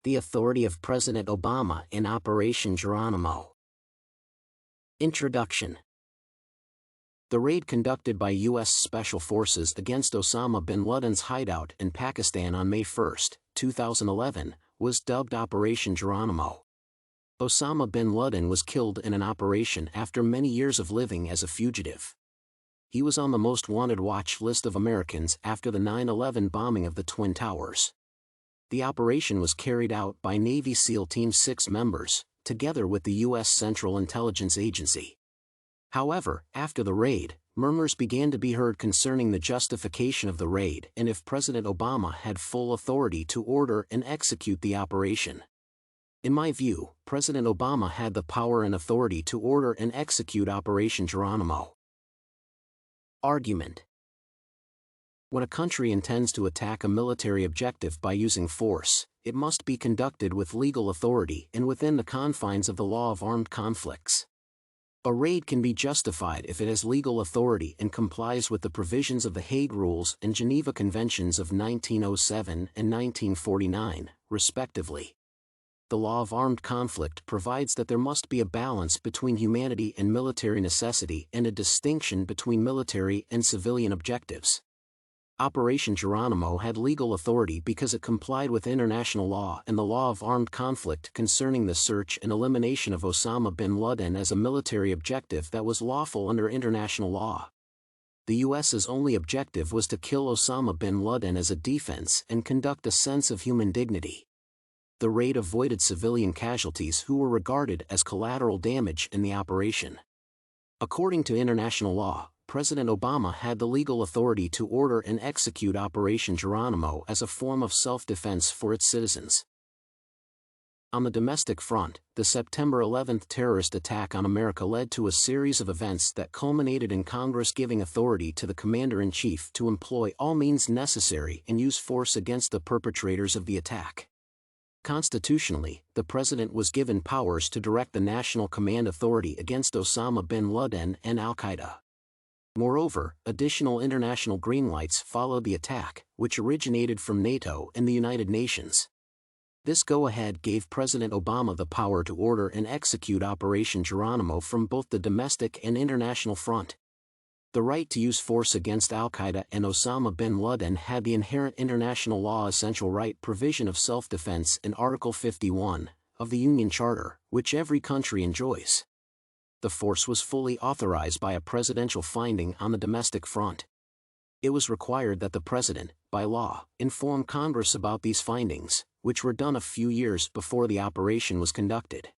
The authority of President Obama in Operation Geronimo. Introduction. The raid conducted by U.S. Special Forces against Osama Bin Laden's hideout in Pakistan on May 1, 2011, was dubbed Operation Geronimo. Osama Bin Laden was killed in an operation after many years of living as a fugitive. He was on the most wanted watch list of Americans after the 9/11 bombing of the Twin Towers. The operation was carried out by Navy SEAL Team 6 members, together with the U.S. Central Intelligence Agency. However, after the raid, murmurs began to be heard concerning the justification of the raid and if President Obama had full authority to order and execute the operation. In my view, President Obama had the power and authority to order and execute Operation Geronimo. Argument. When a country intends to attack a military objective by using force, it must be conducted with legal authority and within the confines of the law of armed conflicts. A raid can be justified if it has legal authority and complies with the provisions of the Hague Rules and Geneva Conventions of 1907 and 1949, respectively. The law of armed conflict provides that there must be a balance between humanity and military necessity and a distinction between military and civilian objectives. Operation Geronimo had legal authority because it complied with international law and the law of armed conflict concerning the search and elimination of Osama bin Laden as a military objective that was lawful under international law. The U.S.'s only objective was to kill Osama bin Laden as a defense and conduct a sense of human dignity. The raid avoided civilian casualties who were regarded as collateral damage in the operation. According to international law, President Obama had the legal authority to order and execute Operation Geronimo as a form of self-defense for its citizens. On the domestic front, the September 11 terrorist attack on America led to a series of events that culminated in Congress giving authority to the Commander-in-Chief to employ all means necessary and use force against the perpetrators of the attack. Constitutionally, the President was given powers to direct the National Command Authority against Osama bin Laden and Al-Qaeda. Moreover, additional international green lights followed the attack, which originated from NATO and the United Nations. This go-ahead gave President Obama the power to order and execute Operation Geronimo from both the domestic and international front. The right to use force against Al-Qaeda and Osama bin Laden had the inherent international law essential right provision of self-defense in Article 51 of the Union Charter, which every country enjoys. The force was fully authorized by a presidential finding on the domestic front. It was required that the President, by law, inform Congress about these findings, which were done a few years before the operation was conducted.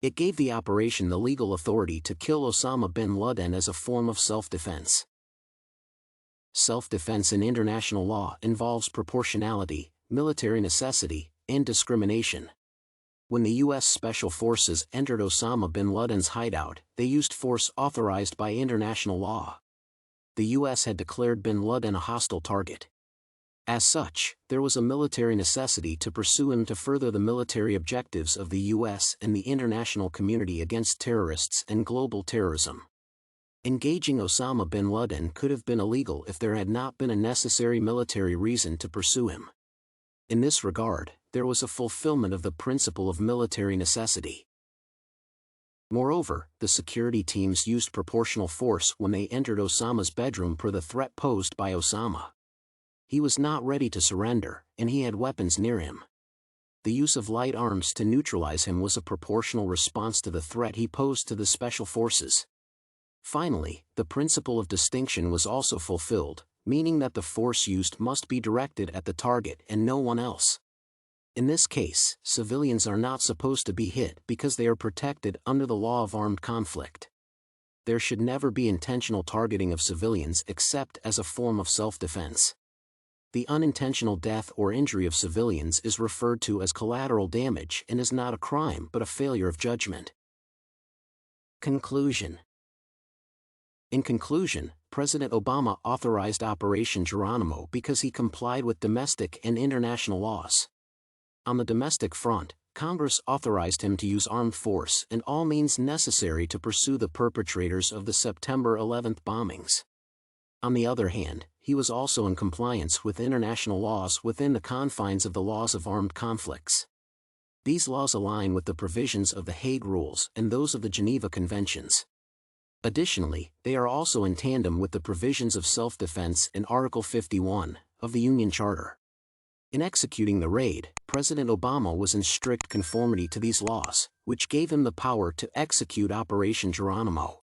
It gave the operation the legal authority to kill Osama bin Laden as a form of self-defense. Self-defense in international law involves proportionality, military necessity, and discrimination. When the U.S. Special Forces entered Osama bin Laden's hideout, they used force authorized by international law. The U.S. had declared bin Laden a hostile target. As such, there was a military necessity to pursue him to further the military objectives of the U.S. and the international community against terrorists and global terrorism. Engaging Osama bin Laden could have been illegal if there had not been a necessary military reason to pursue him. In this regard, there was a fulfillment of the principle of military necessity. Moreover, the security teams used proportional force when they entered Osama's bedroom per the threat posed by Osama. He was not ready to surrender, and he had weapons near him. The use of light arms to neutralize him was a proportional response to the threat he posed to the special forces. Finally, the principle of distinction was also fulfilled, meaning that the force used must be directed at the target and no one else. In this case, civilians are not supposed to be hit because they are protected under the law of armed conflict. There should never be intentional targeting of civilians except as a form of self-defense. The unintentional death or injury of civilians is referred to as collateral damage and is not a crime but a failure of judgment. Conclusion. In conclusion, President Obama authorized Operation Geronimo because he complied with domestic and international laws. On the domestic front, Congress authorized him to use armed force and all means necessary to pursue the perpetrators of the September 11 bombings. On the other hand, he was also in compliance with international laws within the confines of the laws of armed conflicts. These laws align with the provisions of the Hague Rules and those of the Geneva Conventions. Additionally, they are also in tandem with the provisions of self-defense in Article 51 of the Union Charter. In executing the raid, President Obama was in strict conformity to these laws, which gave him the power to execute Operation Geronimo.